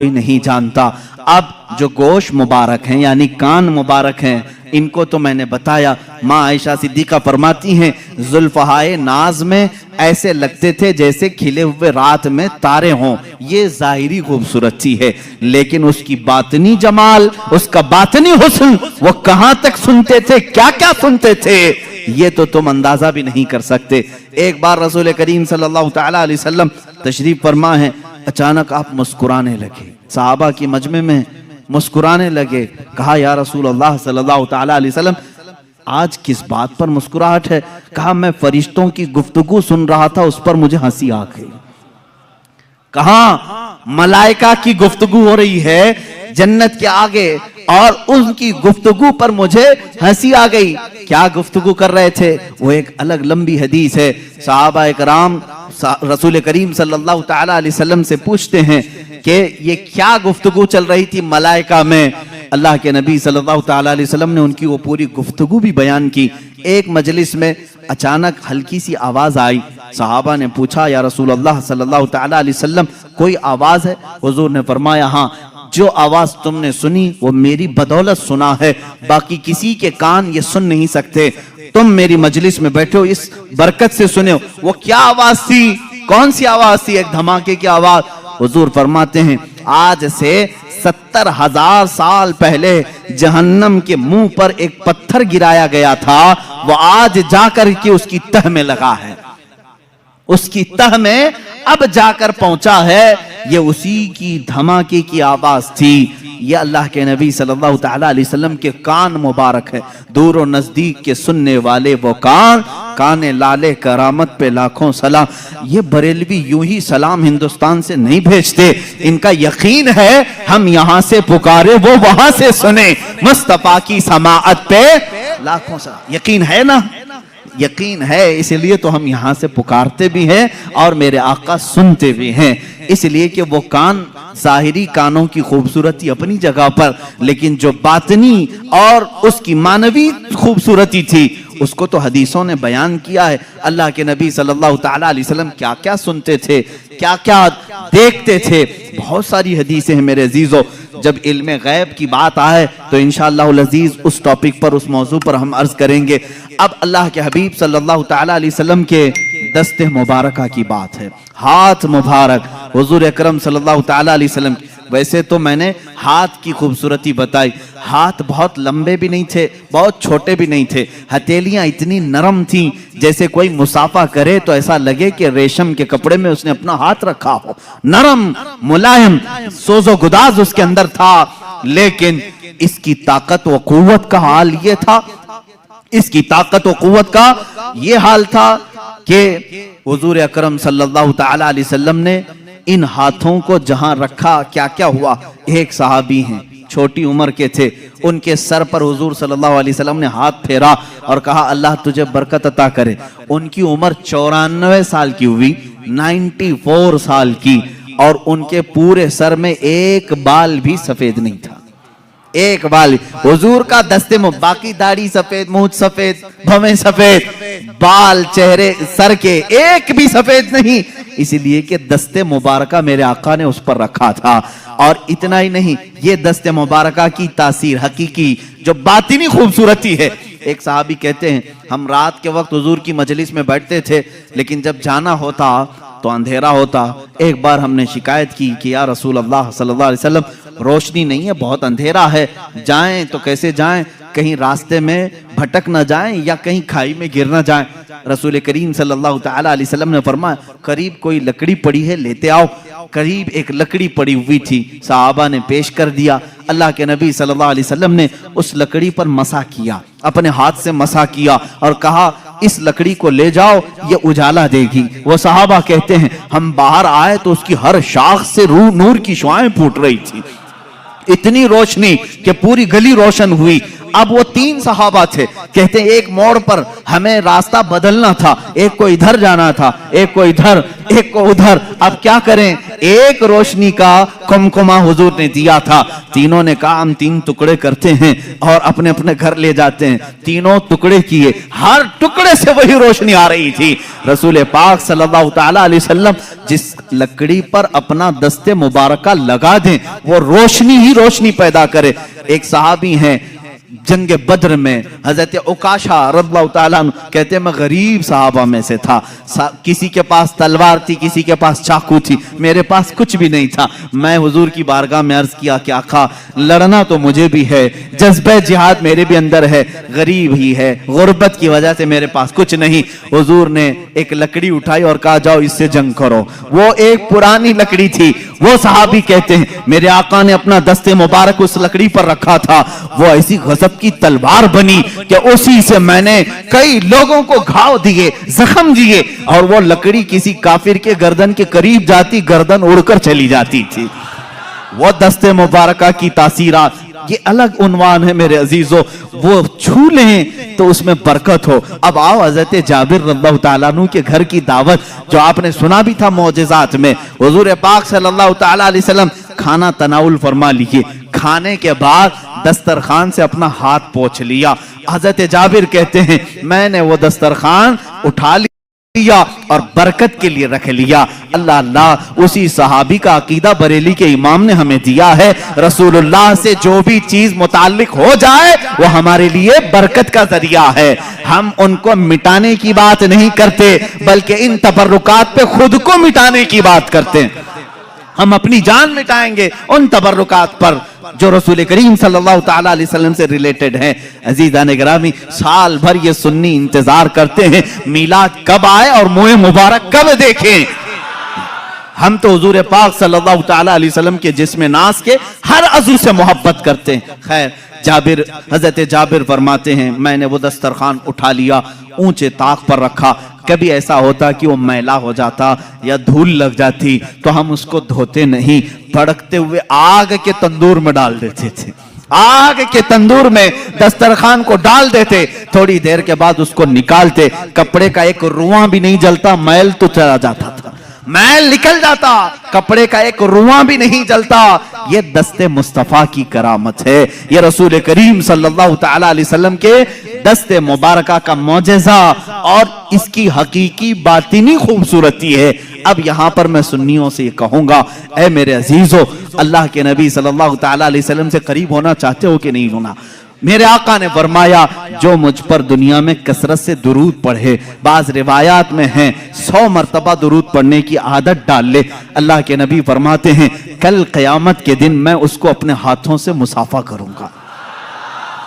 कोई नहीं जानता। अब जो गोश मुबारक हैं यानी कान मुबारक हैं, इनको तो मैंने बताया। माँ आयशा सिद्दीक़ा फरमाती हैं जुल्फ़हाए नाज में ऐसे लगते थे जैसे खिले हुए रात में तारे हों। ये ज़ाहिरी खूबसूरती है, लेकिन उसकी बातनी जमाल, उसका बातनी हुस्न, वो कहाँ तक सुनते थे, क्या क्या सुनते थे, ये तो तुम अंदाजा भी नहीं कर सकते। एक बार रसूल करीम सल्लल्लाहु तआला अलैहि वसल्लम तशरीफ फरमा है, अचानक आप मुस्कुराने लगे, सहाबा की मजमे में मुस्कुराने लगे। कहा या रसूल अल्लाह सल्लल्लाहु तआला अलैहि वसल्लम, आज किस बात पर मुस्कुराहट है? कहा मैं फरिश्तों की गुफ्तगू सुन रहा था, उस पर मुझे हंसी आ गई। कहा मलाइका की गुफ्तगू हो रही है जन्नत के आगे और उनकी गुफ्तगू पर मुझे हंसी आ गई। क्या गुफ्तगू कर रहे थे, वो एक अलग लंबी हदीस है। सहाबा इकराम रसूल करीम सल्लल्लाहु तआला अलैहि वसल्लम से पूछते हैं कि ये क्या गुफ्तगू चल रही थी मलाइका में। अल्लाह के नबी सल्लल्लाहु तआला अलैहि वसल्लम ने उनकी वो पूरी गुफ्तगू भी बयान की। एक मजलिस में अचानक हल्की सी आवाज आई। सहाबा ने पूछा या रसूल अल्लाह सल्लल्लाहु तआला अलैहि वसल्लम कोई आवाज है? हुजूर ने फरमाया हाँ, जो आवाज तुमने सुनी वो मेरी बदौलत सुना है, बाकी किसी के कान ये सुन नहीं सकते। तुम मेरी मजलिस में बैठे हो, इस बरकत से सुने हो। वो क्या आवाज थी, कौन सी आवाज थी? एक धमाके की आवाज। हुजूर फरमाते हैं आज से 70,000 साल पहले जहन्नम के मुंह पर एक पत्थर गिराया गया था, वो आज जाकर के उसकी तह में लगा है, उसकी तह में अब जाकर पहुंचा है। ये उसी की धमाके की आवाज थी। ये अल्लाह के नबी सल्लल्लाहु तआला अलैहि वसल्लम के कान मुबारक है। दूर और नजदीक के सुनने वाले वो कान, काने लाले करामत पे लाखों सलाम। ये बरेलवी यूं ही सलाम हिंदुस्तान से नहीं भेजते, इनका यकीन है हम यहां से पुकारे वो वहां से सुने। मुस्तफा की समाअत पे लाखों सलाम। यकीन है ना? यकीन है, इसलिए तो हम यहां से पुकारते भी हैं और मेरे आका सुनते भी हैं। इसलिए कि वो कान, ज़ाहिरी कानों की खूबसूरती अपनी जगह पर, लेकिन जो बातनी और उसकी मानवी खूबसूरती थी उसको तो हदीसों ने बयान किया है। अल्लाह के नबी सल्लल्लाहु तआला अलैहि वसल्लम क्या क्या सुनते थे, क्या क्या देखते थे, बहुत सारी हदीसें हैं मेरे अजीजों। जब इल्म गैब की बात आए तो इंशाअल्लाह अज़ीज उस टॉपिक पर, उस मौजू पर हम अर्ज करेंगे। अब अल्लाह के हबीब सल्लल्लाहु तआला अलैहि वसल्लम के दस्ते मुबारका की बात है, हाथ मुबारक हुजूर अकरम सल्लल्लाहु तआला अलैहि वसल्लम। वैसे तो मैंने हाथ की खूबसूरती बताई, हाथ बहुत लंबे भी नहीं थे, बहुत छोटे भी नहीं थे। हथेलियां इतनी नरम थी जैसे कोई मुसाफा करे तो ऐसा लगे कि रेशम के कपड़े में उसने अपना हाथ रखा हो। नरम, मुलायम, सोजो गुदाज उसके अंदर था। लेकिन इसकी ताकत व कुव्वत का हाल ये था, इसकी ताकत व कुव्वत का ये हाल था कि हुजूर अकरम सल्लल्लाहु तआला अलैहि वसल्लम ने इन हाथों को जहां रखा, क्या क्या हुआ। एक सहाबी हैं, छोटी उम्र के थे, उनके सर पर हुजूर सल्लल्लाहु अलैहि वसल्लम ने हाथ फेरा और कहा अल्लाह तुझे बरकत अता करे। उनकी उम्र 94 साल की हुई, 94 साल की, और उनके पूरे सर में एक बाल भी सफेद नहीं था, एक बाल। हुजूर का दस्ते में बाकी दाढ़ी सफेद, मूंछ सफेद, भवें सफेद, बाल चेहरे सर के एक भी सफेद नहीं, इसलिए कि दस्ते मुबारका मेरे आका ने उस पर रखा था। और इतना ही नहीं, ये दस्ते मुबारका की तासीर, हकीकी जो बातिनी खूबसूरती है। एक सहाबी कहते हैं हम रात के वक्त हुजूर की मजलिस में बैठते थे, लेकिन जब जाना होता तो अंधेरा होता। एक बार हमने शिकायत की कि या रसूल अल्लाह सल्लल्लाहु अलैहि वसल्लम रोशनी नहीं है, बहुत अंधेरा है, जाएं तो कैसे जाएं, कहीं रास्ते में भटक न जाएं या कहीं खाई में गिर न जाएं। रसूल करीम सल्लल्लाहु तआला अलैहि वसल्लम ने फरमाया करीब कोई लकड़ी पड़ी है, लेते आओ। करीब एक लकड़ी पड़ी हुई थी, सहाबा ने पेश कर दिया। अल्लाह के नबी सल्लल्लाहु अलैहि वसल्लम ने उस लकड़ी पर मसा किया, अपने हाथ से मसा किया और कहा इस लकड़ी को ले जाओ, ये उजाला देगी। वो सहाबा कहते हैं हम बाहर आए तो उसकी हर शाख से नूर की शुआएं फूट रही थी, इतनी रोशनी कि पूरी गली रोशन हुई। अब वो 3 सहाबा थे, कहते हैं एक मोड़ पर हमें रास्ता बदलना था, एक को इधर जाना था, एक को इधर, एक को उधर, अब क्या करें? एक रोशनी का कुमकुमा हुजूर ने दिया था। तीनों ने कहा हम 3 टुकड़े करते हैं और अपने अपने घर ले जाते हैं। तीनों टुकड़े किए, हर टुकड़े से वही रोशनी आ रही थी। रसूल पाक सल्लल्लाहु तआला अलैहि वसल्लम जिस लकड़ी पर अपना दस्ते मुबारका लगा दें वो रोशनी ही रोशनी पैदा करे। एक सहाबी हैं जंग बद्र में, हजरत उकाशा रज़ियल्लाहु ताला अन्हु, कहते हैं मैं गरीब सहाबा में से था, किसी के पास तलवार थी, किसी के पास चाकू थी, मेरे पास कुछ भी नहीं था। मैं हुजूर की बारगाह में अर्ज किया कि आका लड़ना तो मुझे भी है, जज्बे जिहाद मेरे भी अंदर है, गरीब ही है, गुर्बत की वजह से मेरे पास कुछ नहीं। हुजूर ने एक लकड़ी उठाई और कहा जाओ इससे जंग करो। वो एक पुरानी लकड़ी थी। वो सहाबी कहते हैं मेरे आका ने अपना दस्ते मुबारक उस लकड़ी पर रखा था, वो ऐसी गजब की तलवार बनी कि उसी से मैंने कई लोगों को घाव दिए, जख्म दिए, और वो लकड़ी किसी काफिर के गर्दन के करीब जाती, गर्दन उड़कर चली जाती थी। वो दस्ते मुबारका की तासीरात, ये अलग उन्वान है मेरे अजीजों, वो छू लें तो उसमें बरकत हो। अब आओ हजरत जाबिर रज़ियल्लाहु ताला अन्हु के घर की दावत, जो आपने सुना भी था मौजिज़ात में। हुजूर पाक सल्लल्लाहु ताला अलैहि वसल्लम खाना तनाउल फरमा लिए, खाने के बाद दस्तरखान से अपना हाथ पोंछ लिया। हजरत जाबिर कहते हैं मैंने वो दस्तरखान उठा लिया और बरकत के लिए रख लिया। अल्लाह अल्लाह, उसी सहाबी का अकीदा बरेली के इमाम ने हमें दिया है। रसूलुल्लाह से जो भी चीज मुताल्लिक हो जाए वो हमारे लिए बरकत का जरिया है। हम उनको मिटाने की बात नहीं करते, बल्कि इन तबर्रुकात पे खुद को मिटाने की बात करते हैं। हम अपनी जान मिटाएंगे उन तबर्रुकात पर जो रसूल करीम सल्लल्लाहु ताला अलैहि वसल्लम से रिलेटेड हैं। अजीज़ान गिरामी, साल भर ये सुन्नी इंतजार करते हैं मीलाद कब आए और मुँह मुबारक कब देखें। हम तो हुजूर पाक सल्लल्लाहु ताला अलैहि वसल्लम के जिस्म नास के हर अज़ू से मोहब्बत करते हैं। खैर, जाबिर, हजरत जाबिर फरमाते हैं मैंने वो दस्तरखान उठा लिया, ऊंचे ताक पर रखा। कभी ऐसा होता कि वो मैला हो जाता या धूल लग जाती तो हम उसको धोते नहीं, भड़कते हुए आग के तंदूर में डाल देते थे। आग के तंदूर में दस्तरखान को डाल देते, थोड़ी देर के बाद उसको निकालते, कपड़े का एक रुआं भी नहीं जलता, मैल तो चला जाता था, मैल निकल जाता, कपड़े का एक रुआं भी नहीं जलता। ये दस्ते मुस्तफा की करामत है, ये रसूल करीम सल्लल्लाहु ताला अलैहि वसल्लम के दस्ते मुबारका का मौजज़ा और इसकी हकीकी बातिनी खूबसूरती है। अब यहाँ पर मैं सुन्नियों से कहूंगा, ऐ मेरे अजीजों, अल्लाह के नबी सल्लल्लाहु ताला अलैहि वसल्लम से करीब होना चाहते हो कि नहीं होना? मेरे आका ने फरमाया जो मुझ पर दुनिया में कसरत से दुरूद पढ़े, बाज रिवायात में है 100 मरतबा दुरूद पढ़ने की आदत डाल ले, अल्लाह के नबी फरमाते हैं कल क़यामत के दिन मैं उसको अपने हाथों से मुसाफा करूंगा।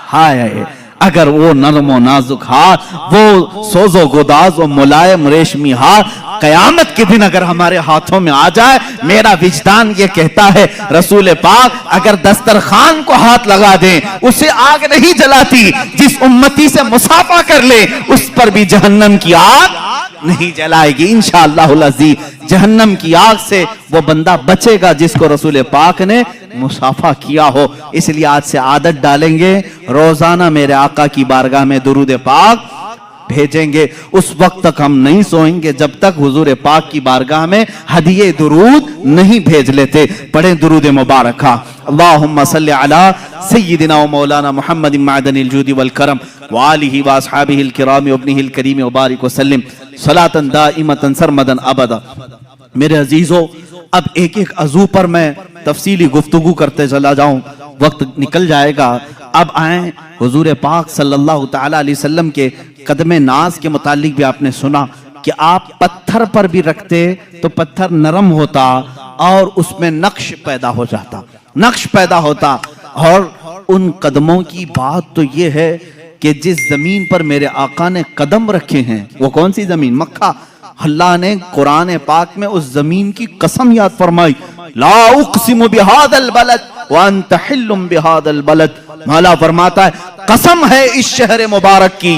हाय, अगर वो नरमो नाजुक हाथ, वो सोजो गुदाज, वो मुलायम रेशमी हाथ कयामत के दिन अगर हमारे हाथों में आ जाए, मेरा विजदान ये कहता है रसूल पाक अगर दस्तरखान को हाथ लगा दें उसे आग नहीं जलाती, जिस उम्मती से मुसाफा कर ले उस पर भी जहन्नम की आग नहीं जलाएगी। इंशाअल्लाहुल अज़ीज़ जहन्नम की आग से वो बंदा बचेगा जिसको रसूल पाक ने मुसाफा किया हो। इसलिए आज से आदत डालेंगे, रोजाना मेरे आका की बारगाह में दुरूद पाक भेजेंगे। उस वक्त तक हम नहीं सोएंगे जब तक हुजूर पाक की बारगाह में हदिये दुरूद नहीं भेज लेते। पढ़ें दुरूद मुबारका, अल्लाहुम्मा सल्ली अला सय्यिदिना व मौलाना मुहम्मद मादनिल जूदी वल करम व आलिहि व अस्हाबिहिल किराम व इब्निहिल करीम व बारिक व सल्लिम सलातन दाइमतन सरमदन अबदा। मेरे अजीजों, अब एक एक अज़ू पर मैं तफसीली गुफ्तगू करते चला जाऊं, वक्त निकल जाएगा। अब आए हुजूर पाक सल्लल्लाहु ताला अलैहि वसल्लम के कदम नाज के मुतालिक भी आपने सुना कि आप पत्थर पर भी रखते तो पत्थर नरम होता और उसमें नक्श पैदा हो जाता, नक्श पैदा होता। और उन कदमों की बात तो ये है कि जिस जमीन पर मेरे आका ने कदम रखे हैं वो कौन सी जमीन? मक्का। अल्लाह ने कुरान पाक में उस जमीन की कसम याद फरमाई, ला उक़सिमु बिहादल बलद व अंत हिल्लुम बिहादल बलद। मौला फरमाता है कसम है इस शहर मुबारक की।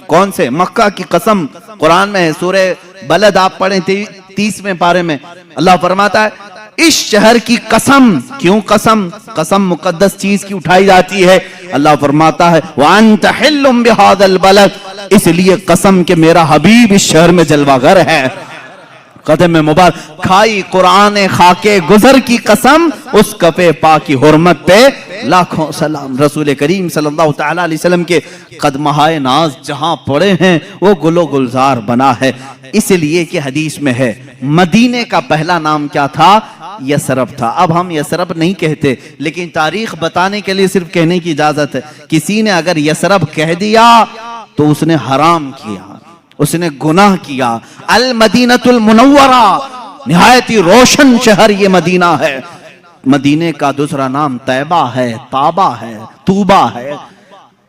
कौन से? मक्का की कसम। कुरान में है, सूरह बलद आप पढ़ें 30वें पारे में, अल्लाह फरमाता है इस शहर की कसम, क्यों कसम? कसम मुकद्दस चीज की उठाई जाती है। अल्लाह फरमाता है व अंत हिल्लुम बिहादल बलद, इसलिए कसम कि मेरा हबीब इस शहर में जलवागर है। कदम मुबारक खाई कुरान खाके गुजर की कसम, उस कफे पा की हुर्मत पे लाखों सलाम। रसूल करीम सल्लल्लाहु तआला अलैहि वसल्लम के कदमहाए नाज जहां पड़े हैं वो गुलो गुलजार बना है। इसलिए कि हदीस में है मदीने का पहला नाम क्या था? यसरब था। अब हम यसरब नहीं कहते, लेकिन तारीख बताने के लिए सिर्फ कहने की इजाजत है। किसी ने अगर यसरब कह दिया तो उसने हराम किया, उसने गुनाह किया। अल मदीनतुल मुनव्वरा, निहायत ही रोशन शहर ये मदीना है। मदीने का दूसरा नाम तैबा है, ताबा है, तूबा है।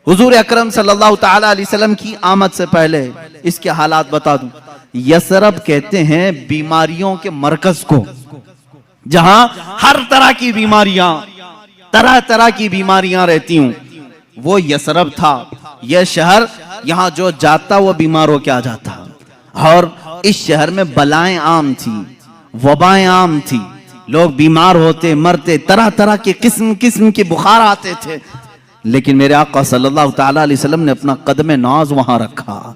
हुजूर अकरम सल्लल्लाहु तआला अलैहि वसल्लम की आमद से पहले इसके हालात बता दूं। यसरब कहते हैं बीमारियों के मरकज को, जहां हर तरह की बीमारियां, तरह तरह की बीमारियां रहती हूं, वो यसरब था। यह शहर यहां जो जाता वो बीमार हो के आ जाता। और इस शहर में बलाएं आम थी, वबाएं आम थी, लोग बीमार होते, मरते, तरह तरह के किस्म किस्म के बुखार आते थे। लेकिन मेरे आका सल्लल्लाहु तआला अलैहि वसल्लम ने अपना कदम नाज वहां रखा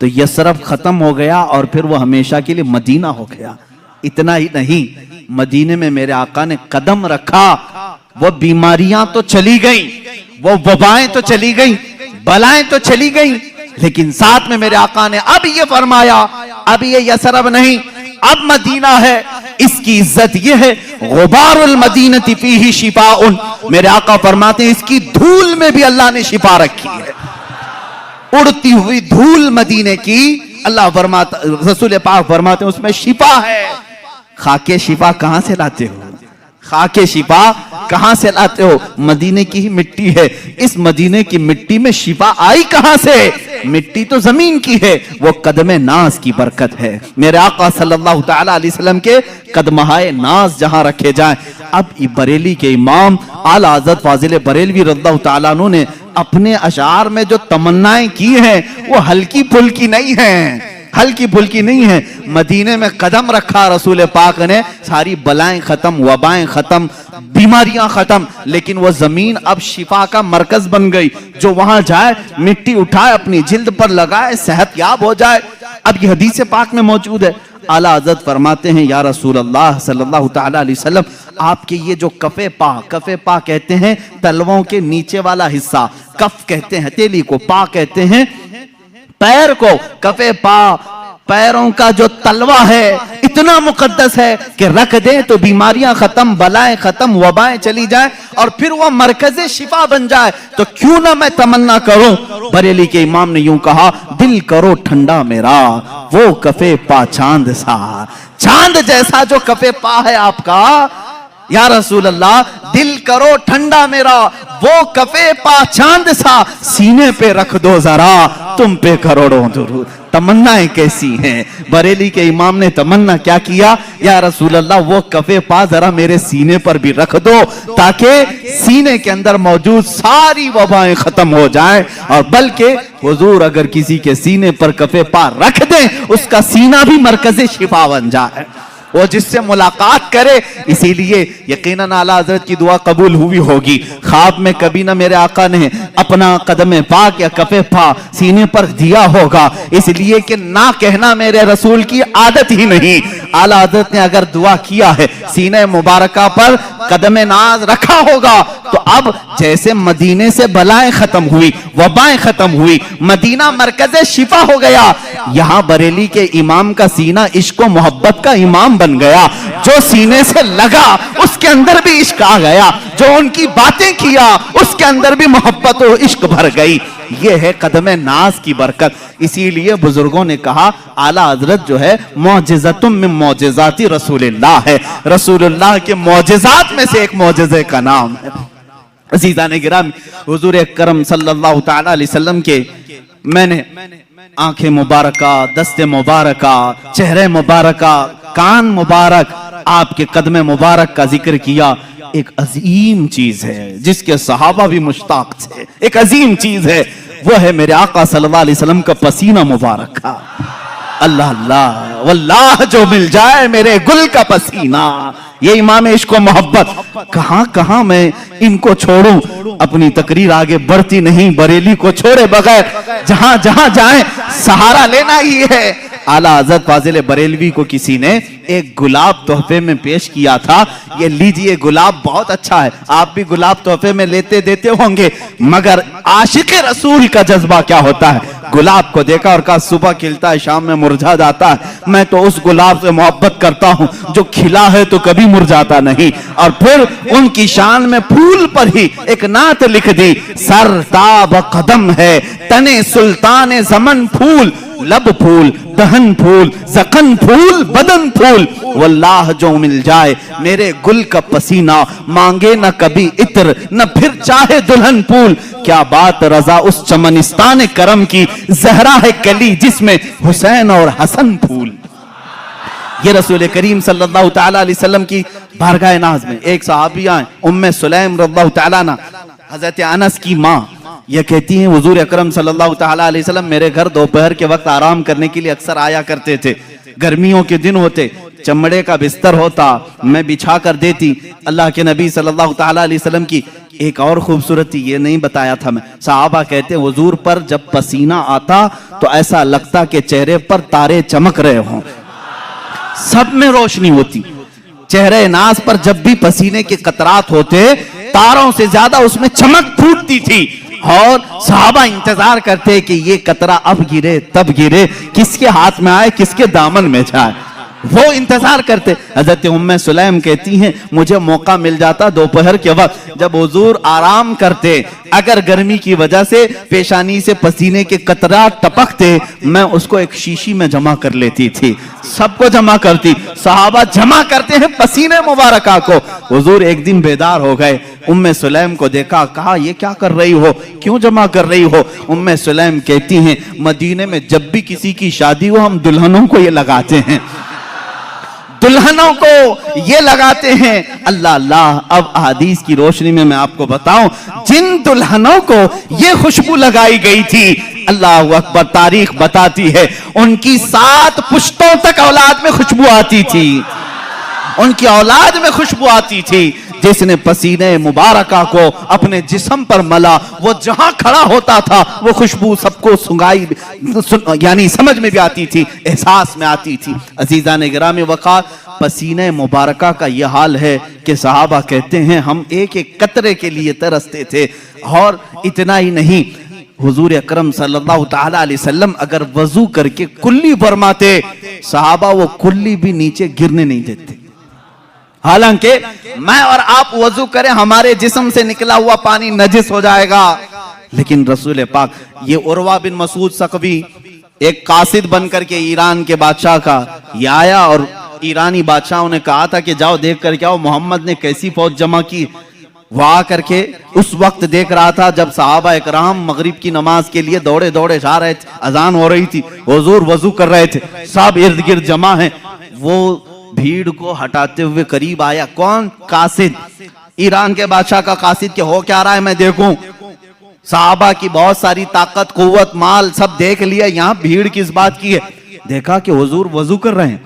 तो यसरब खत्म हो गया और फिर वो हमेशा के लिए मदीना हो गया। इतना ही नहीं, मदीने में मेरे आका ने कदम रखा, वो बीमारियां तो चली गई, वो वबाएं तो चली गई, बलाएं तो चली गई, लेकिन साथ में मेरे आका ने अब ये फरमाया, अब ये यसरब नहीं, अब मदीना है। इसकी इज्जत ये है गुबारुल मदीनती फीही शिफाउन, मेरे आका फरमाते हैं इसकी धूल में भी अल्लाह ने शिफा रखी है। उड़ती हुई धूल मदीने की अल्लाह फरमाता, रसूल पाक फरमाते हैं उसमें शिफा है। खाके शिफा कहां से लाते हो? खाके शिफा कहां से लाते हो? मदीने की ही मिट्टी है। इस मदीने की मिट्टी में शिफा आई कहां से? मिट्टी तो जमीन की है, वो कदमे नाज की बरकत है। मेरे आका सल्लल्लाहु तआला अलैहि वसल्लम के कदमहाए नाज जहां रखे जाएं। अब बरेली के इमाम आला हज़रत फाजिल बरेलवी रज़ियल्लाहु तआला अन्हु ने अपने अशार में जो तमन्नाएं की हैं वो हल्की फुल्की नहीं है, हल्की फुल्की नहीं है। मदीने में कदम रखा रसूल पाक ने, सारी बलाएं खत्म, वबाएं खत्म, बीमारियां खत्म, लेकिन वो जमीन अब शिफा का मरकज बन गई। जो वहां जाए मिट्टी उठाए अपनी जिल्द पर लगाए, सेहतयाब हो जाए। अब ये हदीस पाक में मौजूद है। आला हज़रत फरमाते हैं या रसूल अल्लाह सल्लल्लाहु तआला अलैहि वसल्लम, आपके ये जो कफे पा कहते हैं तलवों के नीचे वाला हिस्सा, कफ कहते हैं हथेली को, पा कहते हैं पैर को, कफे पा पैरों का जो तलवा है इतना मुकद्दस है कि रख दे तो बीमारियां खत्म, बलाएं खत्म, वबाएं चली जाए और फिर वह मरकज़े शिफा बन जाए। तो क्यों ना मैं तमन्ना करूं। बरेली के इमाम ने यूं कहा, दिल करो ठंडा मेरा वो कफे पा चांद सा, चांद जैसा जो कफे पा है आपका या रसूल अल्लाह, दिल करो ठंडा मेरा वो कफे पा चांद सा, सीने पे रख दो जरा तुम पे करोड़ों दुरूद। तमन्नाएं कैसी हैं। बरेली के इमाम ने तमन्ना क्या किया, या रसूल अल्लाह वो कफे पा जरा मेरे सीने पर भी रख दो ताकि सीने के अंदर मौजूद सारी वबाएं खत्म हो जाएं। और बल्कि हुजूर अगर किसी के सीने पर कफे पा रख दें उसका सीना भी मरकज़े शिफा बन जाए, वो जिससे मुलाकात करे। इसीलिए यकीनन आला हज़रत की दुआ कबूल हुई होगी। ख्वाब में कभी ना मेरे आका ने अपना कदम पाक या कफे पा सीने पर दिया होगा, इसलिए कि ना कहना मेरे रसूल की आदत ही नहीं। आला हज़रत ने अगर दुआ किया है, सीने मुबारका पर कदम नाज रखा होगा, तो अब जैसे मदीने से बलाएं खत्म हुई, वबाएं खत्म हुई, मदीना मरकज़े शिफा हो गया, यहां बरेली के इमाम का सीना इश्क व मोहब्बत का इमाम बन गया। जो सीने से लगा उसके अंदर भी इश्क आ गया, जो उनकी बातें किया उसके अंदर भी मोहब्बत और इश्क भर गई। ये है कदम नाज की बरकत। इसीलिए बुजुर्गों ने कहा आला हजरत जो है मौजिज़तुम मिन मौजिज़ाति रसूलिल्लाह है, रसूलुल्लाह के मौजिज़ात में से एक मौजिज़े का नाम है। अज़ीज़ान गिरामी, हुजूर अकरम सल्लल्लाहु तआला अलैहि वसल्लम के मैंने आंखें मुबारका, दस्ते मुबारका, चेहरे मुबारका, कान मुबारक, आपके कदम मुबारक का जिक्र किया। एक अजीम चीज है जिसके सहाबा भी मुश्ताक थे, एक अजीम चीज है, वो है मेरे आका सल्लल्लाहु अलैहि वसल्लम का पसीना मुबारक का। اللہ اللہ واللہ جو مل جائے میرے گل کا پسینہ. یہ امام عشق و محبت. کہاں کہاں میں ان کو چھوڑوں, اپنی تقریر آگے بڑھتی نہیں, بریلی کو چھوڑے بغیر جہاں جہاں جائیں سہارا لینا ہی ہے. اعلیٰ حضرت فاضل بریلوی کو کسی نے ایک گلاب تحفے میں پیش کیا تھا, یہ لیجئے گلاب بہت اچھا ہے, آپ بھی گلاب تحفے میں لیتے دیتے ہوں گے, مگر عاشق رسول کا جذبہ کیا ہوتا ہے. گلاب کو دیکھا اور کہا صبح کھلتا ہے شام میں مرجھا جاتا ہے, میں تو اس گلاب سے محبت کرتا ہوں جو کھلا ہے تو کبھی مرجھاتا نہیں. اور پھر ان کی شان میں پھول پر ہی ایک نعت لکھ دی, سر تاب قدم ہے تنے سلطان زمن پھول, لب پھول دہن پھول زخن پھول بدن پھول, واللہ جو مل جائے میرے گل کا پسینہ, مانگے نہ کبھی عطر نہ پھر چاہے دلہن پھول. کیا بات رضا اس چمنستان کرم کی, زہرا ہے کلی جس میں حسین اور حسن پھول. یہ رسول کریم صلی اللہ تعالی علیہ وسلم کی بارگاہ ناز میں ایک صحابیہ ہیں ام سلیم رضی اللہ تعالیٰ عنہ, حضرت انس کی ماں. یہ کہتی ہیں حضور اکرم صلی اللہ تعالیٰ علیہ وسلم میرے گھر دوپہر کے وقت آرام کرنے کے لیے اکثر آیا کرتے تھے. گرمیوں کے دن ہوتے, چمڑے کا بستر ہوتا, میں بچھا کر دیتی. اللہ کے نبی صلی اللہ تعالیٰ علیہ وسلم کی ایک اور خوبصورتی یہ نہیں بتایا تھا میں. صحابہ کہتے ہیں حضور پر جب پسینہ آتا تو ایسا لگتا کہ چہرے پر تارے چمک رہے ہوں, سب میں روشنی ہوتی. چہرے ناز پر جب بھی پسینے کے قطرات ہوتے تاروں سے زیادہ اس میں چمک پھوٹتی تھی, اور صحابہ انتظار کرتے کہ یہ قطرہ اب گرے تب گرے, کس کے ہاتھ میں آئے کس کے دامن میں جائے, وہ انتظار کرتے. حضرت ام سلیم کہتی ہیں مجھے موقع مل جاتا دوپہر کے وقت جب حضور آرام کرتے, اگر گرمی کی وجہ سے پیشانی سے پسینے کے قطرات ٹپکتے, میں اس کو ایک شیشی میں جمع کر لیتی تھی, سب کو جمع کرتی. صحابہ جمع کرتے ہیں پسینے مبارکہ کو. حضور ایک دن بیدار ہو گئے, ام سلیم کو دیکھا, کہا یہ کیا کر رہی ہو, کیوں جمع کر رہی ہو. ام سلیم کہتی ہیں مدینے میں جب بھی کسی کی شادی ہو ہم دلہنوں کو یہ لگاتے ہیں, دلہنوں کو یہ لگاتے ہیں. اللہ اللہ. اب احادیث کی روشنی میں آپ کو بتاؤں, جن دلہنوں کو یہ خوشبو لگائی گئی تھی, اللہ اکبر, تاریخ بتاتی ہے ان کی 7 پشتوں تک اولاد میں خوشبو آتی تھی, ان کی اولاد میں خوشبو آتی تھی. جس نے پسینے مبارکہ کو اپنے جسم پر ملا, وہ جہاں کھڑا ہوتا تھا وہ خوشبو سب کو سنگائی, یعنی سمجھ میں بھی آتی تھی, احساس میں آتی تھی. عزیزان گرامی وقار, پسینے مبارکہ کا یہ حال ہے کہ صحابہ کہتے ہیں ہم ایک ایک قطرے کے لیے ترستے تھے. اور اتنا ہی نہیں, حضور اکرم صلی اللہ تعالیٰ علیہ وسلم اگر وضو کر کے کلی فرماتے, صحابہ وہ کلی بھی نیچے گرنے نہیں دیتے. حالانکہ میں اور آپ وضو کریں ہمارے جسم سے نکلا ہوا پانی نجس ہو جائے گا, لیکن رسول پاک, یہ عروہ بن مسعود ثقفی ایک قاصد بن کر کے ایران کے بادشاہ کا یہ آیا, اور ایرانی بادشاہوں نے کہا تھا کہ جاؤ دیکھ کر کے آؤ محمد نے کیسی فوج جمع کی. وہ آ کر کے اس وقت دیکھ رہا تھا جب صحابہ اکرام مغرب کی نماز کے لیے دوڑے دوڑے جا رہے تھے, اذان ہو رہی تھی, حضور وضو کر رہے تھے, سب ارد گرد جمع ہیں. وہ بھیڑ کو ہٹاتے ہوئے قریب آیا. کون؟ قاصد, ایران کے بادشاہ کا قاصد, کہ ہو کیا رہا ہے میں دیکھوں. صحابہ کی بہت ساری طاقت قوت مال سب دیکھ لیا, یہاں بھیڑ کس بات کی ہے. دیکھا کہ حضور وضو کر رہے ہیں,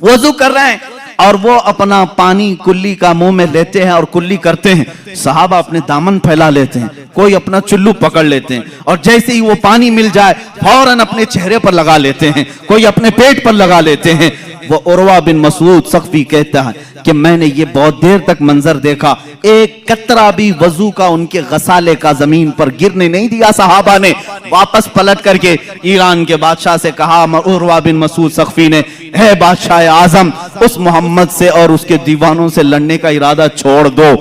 وضو کر رہے ہیں, اور وہ اپنا پانی کلی کا منہ میں لیتے ہیں اور کلی کرتے ہیں. صحابہ اپنے دامن پھیلا لیتے ہیں, کوئی اپنا چلو پکڑ لیتے ہیں, اور جیسے ہی وہ پانی مل جائے فوراً اپنے چہرے پر لگا لیتے ہیں, کوئی اپنے پیٹ پر لگا لیتے ہیں. وہ عروہ بن مسعود ثقفی کہتا ہے کہ میں نے یہ بہت دیر تک منظر دیکھا, ایک قطرہ بھی وضو کا ان کے غسالے کا زمین پر گرنے نہیں دیا. صحابہ نے واپس پلٹ کر کے ایران کے بادشاہ سے کہا, عروہ بن مسعود ثقفی نے, اے بادشاہ اعظم, اس محمد سے اور اس کے دیوانوں سے لڑنے کا ارادہ چھوڑ دو.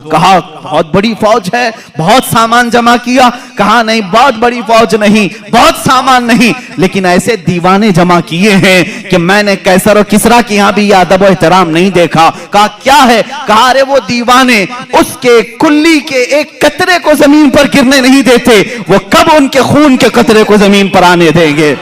کہا بہت بڑی فوج ہے, بہت سامان جمع کیا. کہا نہیں, بہت بڑی فوج نہیں, بہت سامان نہیں, لیکن ایسے دیوانے جمع کیے ہیں کہ میں نے قیصر اور کسریٰ کی یہاں بھی یہ ادب و احترام نہیں دیکھا. کہا کیا ہے؟ کہا ارے وہ دیوانے اس کے کلی کے ایک قطرے کو زمین پر گرنے نہیں دیتے, وہ کب ان کے خون کے قطرے کو زمین پر آنے دیں گے؟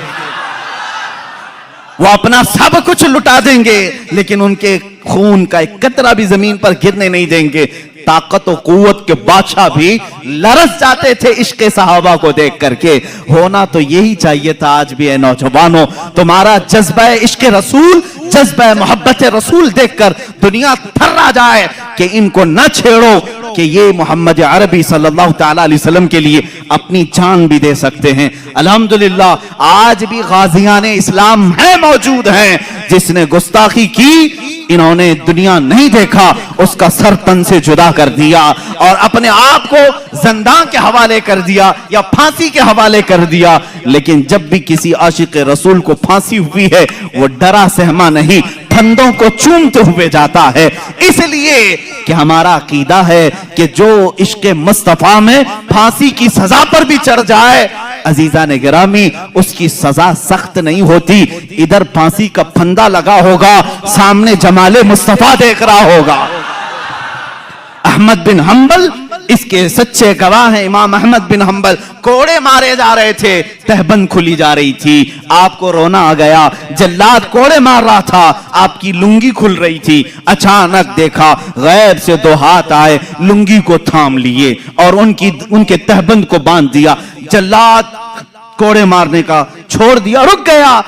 وہ اپنا سب کچھ لٹا دیں گے لیکن ان کے خون کا ایک قطرہ بھی زمین پر گرنے نہیں دیں گے. ताकत और कुव्वत के बादशाह भी लरस जाते थे इश्क सहाबा को देख करके। होना तो यही चाहिए था आज भी। नौजवानों, तुम्हारा जज्बा इश्क रसूल, जज्बा मोहब्बत रसूल देखकर दुनिया थर्रा जाए कि इनको न छेड़ो, कि ये मोहम्मद अरबी सल्लल्लाहु ताला अलैहि वसल्लम के लिए अपनी जान भी दे सकते हैं। अल्हम्दुलिल्लाह आज भी गाजियान इस्लाम है, मौजूद हैं। जिसने गुस्ताखी की, इन्होंने दुनिया नहीं देखा, उसका सर तन से जुदा कर दिया और अपने आप को जिंदा के हवाले कर दिया या फांसी के हवाले कर दिया। लेकिन जब भी किसी आशिक रसूल को फांसी हुई है, वो डरा सहमा नहीं, फंदों को चूमते हुए जाता है। इसलिए कि हमारा अकीदा है कि जो इश्क मुस्तफा में फांसी की सजा पर भी चढ़ जाए, अजीजा ने गिरामी, उसकी सजा सख्त नहीं होती। इधर फांसी का फंदा लगा होगा, सामने जमाले मुस्तफा देख रहा होगा। अहमद बिन हंबल इसके सच्चे गवाह हैं। इमाम अहमद बिन हंबल कोड़े मारे जा रहे थे, तहबंद खुली जा रही थी, आपको रोना आ गया। जल्लाद कोड़े मार रहा था, आपकी लुंगी खुल रही थी। अचानक देखा गैब से दो हाथ आए, लुंगी को थाम लिए और उनके तहबंद को बांध दिया। जल्लाद कोड़े मारने का छोड़ दिया, रुक गया।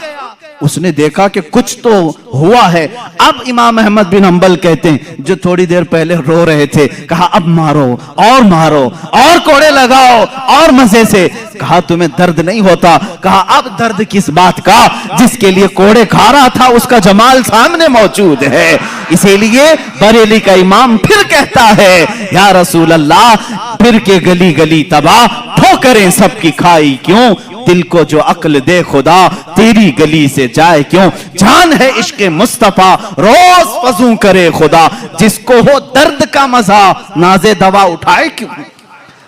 उसने देखा कि कुछ तो हुआ है। अब इमाम अहमद बिन हंबल कहते हैं, जो थोड़ी देर पहले रो रहे थे, कहा अब मारो और कोड़े लगाओ और मजे से। कहा तुम्हें दर्द नहीं होता? कहा अब दर्द किस बात का, जिसके लिए कोड़े खा रहा था उसका जमाल सामने मौजूद है। इसीलिए बरेली का इमाम फिर कहता है, या रसूल अल्लाह, फिर के गली गली तबाह, ठोकरें सबकी खाई क्यों, दिल को जो अक्ल दे खुदा, तेरी गली से जाए क्यों। जान है इश्क मुस्तफा, रोज वजू करे खुदा, जिसको हो दर्द का मजा, नाज़े दवा उठाए क्यों।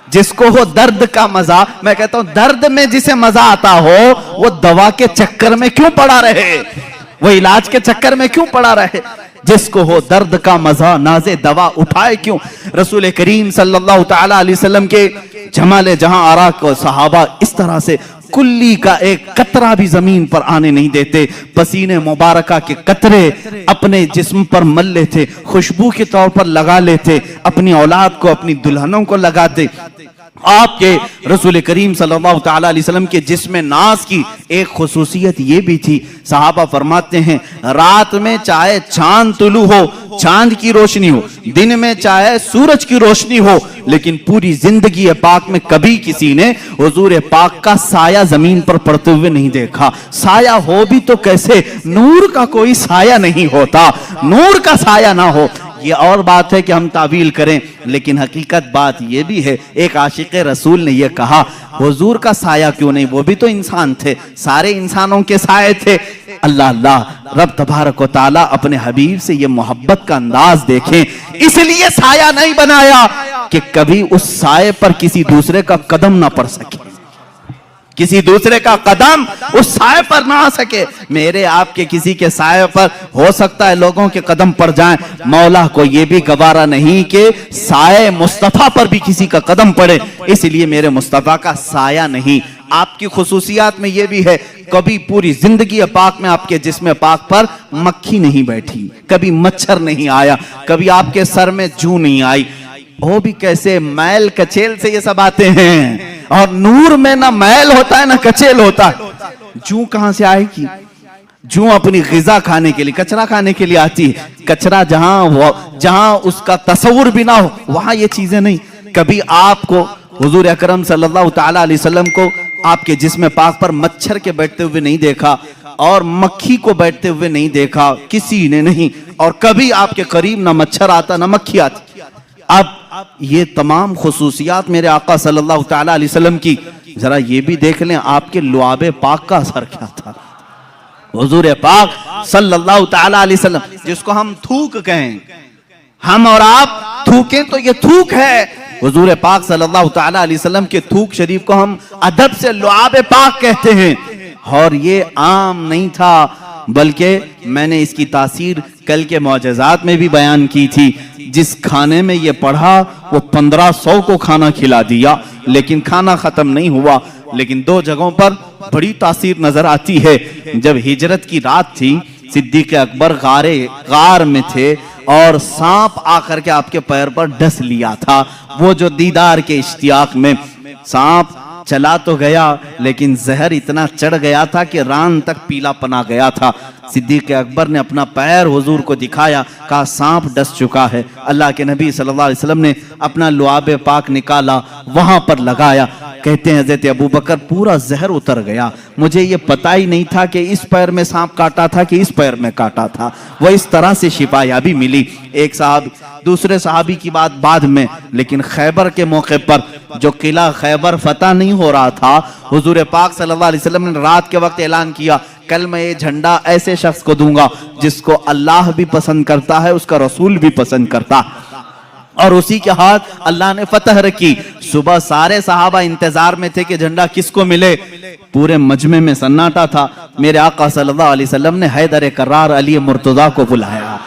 जिसको हो दर्द का मजा, मैं कहता हूं दर्द में जिसे मजा आता हो, वो दवा के चक्कर में क्यों पड़ा रहे, वो इलाज के चक्कर में क्यों पड़ा रहे। जिसको हो दर्द का मजा, नाज़े दवा उठाए क्यों। रसूल करीम सल्लल्लाहु ताला अलैहि वसल्लम के जमाले जहां आरा को सहाबा इस तरह से कुल्ली का एक कतरा भी जमीन पर आने नहीं देते। पसीने मुबारका के कतरे अपने जिस्म पर मल लेते, खुशबू के तौर पर लगा लेते, अपनी औलाद को, अपनी दुल्हनों को लगाते। आपके रसूल करीम सल्लल्लाहु ताला अलैहि वसल्लम के जिस्म नाज की एक खुसूसियत ये भी थी, सहाबा फरमाते हैं, रात में चाहे चांद तुलू हो, चांद की रोशनी हो, दिन में चाहे सूरज की रोशनी हो, लेकिन पूरी जिंदगी पाक में कभी किसी ने हुजूर पाक का साया जमीन पर पड़ते हुए नहीं देखा। साया हो भी तो कैसे, नूर का कोई साया नहीं होता, नूर का साया ना हो। ये और बात है कि हम तावील करें, लेकिन हकीकत बात ये भी है, एक आशिक रसूल ने ये कहा, हुजूर का साया क्यों नहीं, वो भी तो इंसान थे, सारे इंसानों के साए थे। अल्लाह अल्लाह, रब तबारक व तआला अपने हबीब से ये मोहब्बत का अंदाज देखें, इसलिए साया नहीं बनाया कि कभी उस साए पर किसी दूसरे का कदम ना पड़ सके, किसी दूसरे का कदम उस साए पर ना आ सके। मेरे आपके किसी के साए पर हो सकता है लोगों के कदम पड़ जाएं, मौला को ये भी गवारा नहीं कि साए मुस्तफा पर भी किसी का कदम पड़े, इसलिए मेरे मुस्तफा का साया नहीं। आपकी खुसूसियात में ये भी है, कभी पूरी जिंदगी पाक में आपके जिस्म पाक पर मक्खी नहीं बैठी, कभी मच्छर नहीं आया, कभी आपके सर में जूं नहीं आई। वो भी कैसे, मैल कचेल से ये सब आते हैं, और नूर में ना मैल होता है ना कचेल होता है। जूं कहां से आएगी, जूं अपनी ग़िज़ा खाने के लिए, कचरा खाने के लिए आती है। कचरा जहां उसका तस्वुर भी ना हो, वहां ये चीजें नहीं। कभी आपको हुजूर अकरम सल्लल्लाहु ताला अलैहि वसल्लम को आपके जिस्म पाक पर मच्छर के बैठते हुए नहीं देखा और मक्खी को बैठते हुए नहीं देखा, किसी ने नहीं। और कभी आपके करीब ना मच्छर आता ना मक्खी आती। अब ये तमाम खुसूसियात मेरे आका सल्लल्लाहु ताला अलैहि वसल्लम की, जरा ये भी देख लें आपके लुआबे पाक का असर क्या था। हुजूर पाक सल्लल्लाहु ताला अलैहि वसल्लम, जिसको हम थूक कहें, हम और आप थूकें तो ये थूक है। हुजूर पाक सल्लल्लाहु ताला अलैहि वसल्लम के थूक शरीफ को हम अदब से लुआबे पाक कहते हैं। और ये आम नहीं था, बल्कि मैंने इसकी तासीर कल के मौजज़ात में भी बयान की थी। जिस खाने में ये पढ़ा वो 1500 को खाना खिला दिया, लेकिन खाना खत्म नहीं हुआ। लेकिन दो जगहों पर बड़ी तासीर नजर आती है। जब हिजरत की रात थी, सिद्दीक़ अकबर गार में थे, اور सांप आकर के आपके पैर पर डस लिया था। वो जो दीदार के इश्तियाक में सांप चला तो गया लेकिन जहर इतना चढ़ गया था कि रान तक पीला पना गया था। सिद्दीक अकबर ने अपना पैर हुजूर को दिखाया, कहा सांप डस चुका है। अल्लाह के नबी सल्लल्लाहु अलैहि वसल्लम ने अपना लुआब पाक निकाला, वहां पर लगाया। कहते हैं हज़रत अबू बकर पूरा जहर उतर गया, मुझे ये पता ही नहीं था कि इस पैर में सांप काटा था कि इस पैर में काटा था। वह इस तरह से शिफायाबी मिली। एक साहब दूसरे सहाबी की बात बाद में, लेकिन खैबर के मौके पर जो किला खैबर फतह नहीं हो रहा था, हुजूर पाक सल्लल्लाहु अलैहि वसल्लम ने रात के वक्त ऐलान किया, कल मैं ये झंडा ऐसे शख्स को दूंगा जिसको अल्लाह भी पसंद करता है, उसका रसूल भी पसंद करता है। और उसी के हाथ अल्लाह ने फतह रखी। सुबह सारे सहाबा इंतजार में थे कि झंडा किसको मिले। पूरे मजमे में सन्नाटा था। मेरे आका सल्लल्लाहु अलैहि वसल्लम ने हैदर करार अली मुर्तजा को बुलाया।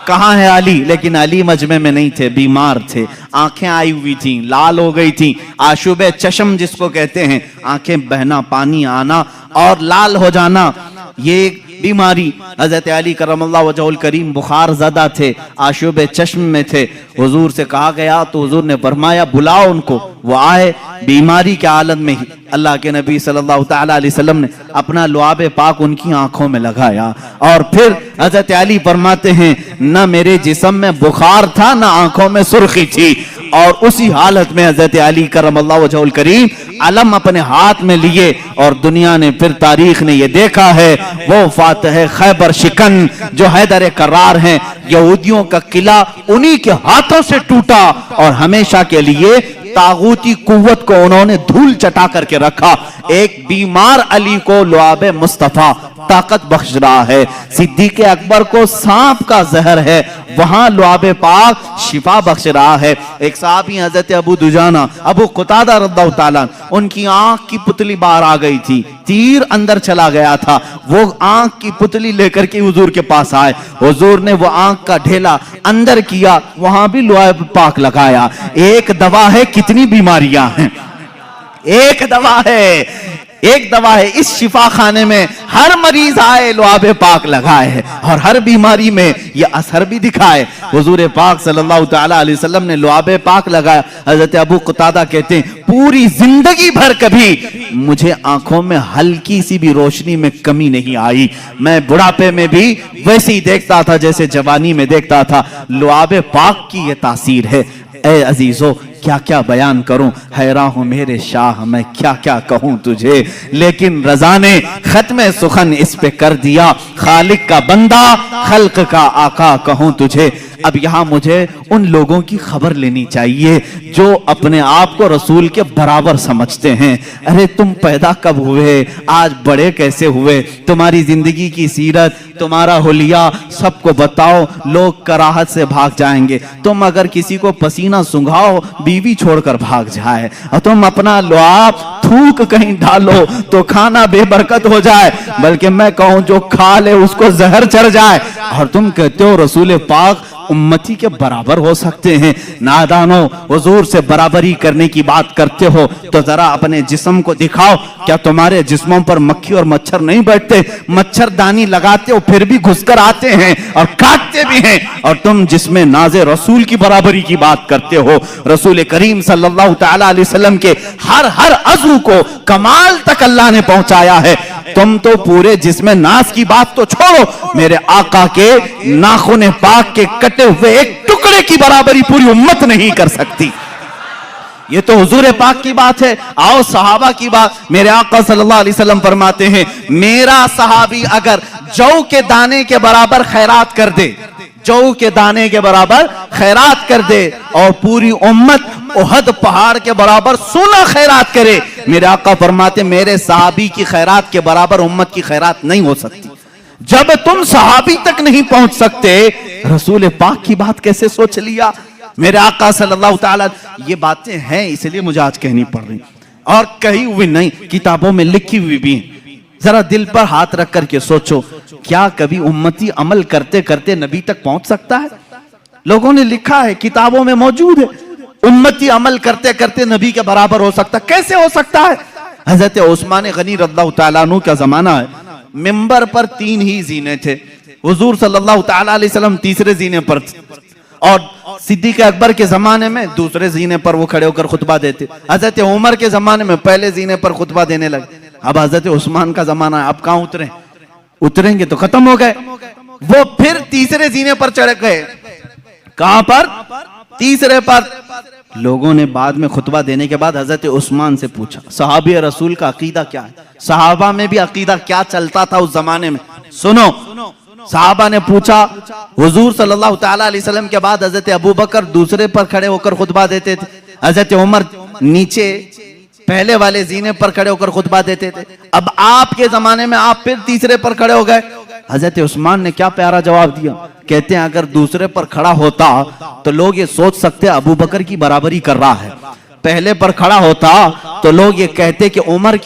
कहाँ है अली? लेकिन अली मजमे में नहीं थे, बीमार थे, आंखें आई हुई थी, लाल हो गई थी। आशुबे चशम जिसको कहते हैं, आंखें बहना, पानी आना और लाल हो जाना, ये बीमारी। हजरत अली करमल्लाहु वजहुल करीम बुखार ज़दा थे, आशुबे चश्म में थे। हुजूर से कहा गया तो हुजूर ने फरमाया बुलाओ उनको। वो आए, बीमारी के आलम में ही अल्लाह के नबी सल्लल्लाहु तआला अलैहि वसल्लम ने अपना लुआब पाक उनकी आंखों में लगाया। और फिर हजरत अली फरमाते हैं न मेरे जिस्म में बुखार था न आंखों में सुर्खी थी। और उसी हालत में हजरत अली करमल्लाहु वजहुल करीम अलम अपने हाथ में लिए और दुनिया ने फिर तारीख ने ये देखा है वो फातह खैबर शिकन जो हैदर करार हैं, यहूदियों का किला उन्हीं के हाथों से टूटा और हमेशा के लिए तागूती कुव्वत को उन्होंने धूल चटा करके रखा। एक बीमार अली को लुआब मुस्तफा ताकत बख्श रहा है। सिद्दीक अकबर को सांप का जहर है, वहां लुआब पाक शिफा बख्श रहा है। एक साहबी हजरत अबू दुजाना अबू कुतादा रज़ियल्लाहु ताला, उनकी आंख की पुतली बाहर आ गई थी, तीर अंदर चला गया था। वो आंख की पुतली लेकर के हुजूर के पास आए। हुजूर ने वो आंख का ढेला अंदर किया, वहां भी लुआब पाक लगाया। एक दवा है, कितनी बीमारियां हैं, एक दवा है, एक दवा है। इस शिफा खाने में हर मरीज आए लुआब पाक लगाए है और हर बीमारी में ये असर भी दिखाए। हुजूर पाक सल्लल्लाहु तआला अलैहि वसल्लम ने लुआब पाक लगाया। हजरत अबू कुतादा कहते हैं पूरी जिंदगी भर कभी मुझे आंखों में हल्की सी भी रोशनी में कमी नहीं आई। मैं बुढ़ापे में भी वैसे ही देखता था जैसे जवानी में देखता था। लुआब पाक की ये तासीर है। ए अजीजों, क्या क्या बयान करूं, हैरान हूं मेरे शाह, मैं क्या क्या कहूं तुझे। लेकिन रज़ा ने खत्म सुखन इस पे कर दिया, खालिक का बंदा खल्क का आका कहूं तुझे। अब यहाँ मुझे उन लोगों की खबर लेनी चाहिए जो अपने आप को रसूल के बराबर समझते हैं। अरे तुम पैदा कब हुए, आज बड़े कैसे हुए, तुम्हारी जिंदगी की सीरत, तुम्हारा हुलिया सबको बताओ, लोग कराहत से भाग जाएंगे। तुम अगर किसी को पसीना सुंघाओ, बीवी छोड़कर भाग जाए, और तुम अपना लुआब थूक कहीं डालो तो खाना बेबरकत हो जाए, बल्कि मैं कहूं जो खा ले उसको जहर चढ़ जाए। और तुम कहते हो रसूल पाक उम्मती के बराबर हो सकते हैं। नादानो, हुजूर से बराबरी करने की बात करते हो तो जरा अपने जिस्म को दिखाओ। क्या तुम्हारे जिस्मों पर मक्खी और मच्छर नहीं बैठते? मच्छरदानी लगाते हो फिर भी घुसकर आते हैं और काटते भी हैं। और तुम जिसमें नाज़े रसूल की बराबरी की बात करते हो, रसूल करीम सल्लल्लाहु तआला अलैहि वसल्लम के हर अज़ू को कमाल तक अल्लाह ने पहुंचाया है। तुम तो पूरे जिस्म नास की बात तो छोड़ो, मेरे आका के नाखून पाक के कटे हुए एक टुकड़े की बराबरी पूरी उम्मत नहीं कर सकती। ये तो हुजूर पाक की बात है। आओ सहाबा की बात। मेरे आका सल्लल्लाहु अलैहि वसल्लम फरमाते हैं मेरा सहाबी अगर जौ के दाने के बराबर खैरात कर दे, जौ के दाने के बराबर खैरात कर दे, और पूरी उम्मत उहद पहाड़ के बराबर सोना खैरात करे, मेरे आका फरमाते मेरे सहाबी की खैरात के बराबर उम्मत की खैरात नहीं हो सकती। जब तुम सहाबी तक नहीं पहुंच सकते, रसूल पाक की बात कैसे सोच लिया? मेरे आका सल्लल्लाहु तआला, ये बातें हैं इसलिए मुझे आज कहनी पड़ रही, और कही हुई नहीं, किताबों में लिखी हुई भी हैं। जरा दिल पर हाथ रख करके सोचो, क्या कभी उम्मती अमल करते करते नबी तक पहुंच सकता है? लोगों ने लिखा है, किताबों में मौजूद है, उम्मती अमल करते करते नबी के बराबर हो सकता। कैसे हो सकता है? हजरत उस्मान गनी रज़ियल्लाहु तआला अन्हु का जमाना है, मिंबर पर 3 ही जीने थे। حضور صلی اللہ تعالی علیہ وسلم تیسرے زینے پر اور صدیق اکبر کے زمانے میں دوسرے زینے پر وہ کھڑے ہو کر خطبہ دیتے. حضرت عمر کے زمانے میں پہلے زینے پر خطبہ دینے لگے. اب حضرت عثمان کا زمانہ ہے, اب کہاں اتریں گے تو ختم ہو گئے. وہ پھر تیسرے زینے پر چڑھ گئے. کہاں پر؟ تیسرے پر. لوگوں نے بعد میں خطبہ دینے کے بعد حضرت عثمان سے پوچھا صحابی رسول کا عقیدہ کیا ہے, صحابہ میں بھی عقیدہ کیا چلتا تھا اس زمانے میں. سنو, صحابہ نے پوچھا. حضور صلی اللہ تعالی علیہ وسلم کے بعد حضرت ابوبکر دوسرے پر کھڑے ہو کر خطبہ دیتے تھے, حضرت عمر نیچے پہلے والے زینے پر کھڑے ہو کر خطبہ دیتے تھے. اب آپ کے زمانے میں آپ پھر تیسرے پر کھڑے ہو گئے. حضرت عثمان نے کیا پیارا جواب دیا. کہتے ہیں اگر دوسرے پر کھڑا ہوتا تو لوگ یہ سوچ سکتے ابو بکر کی برابری کر رہا ہے, پہلے پر کھڑا ہوتا تو لوگ یہ کہتے کہ عمر کی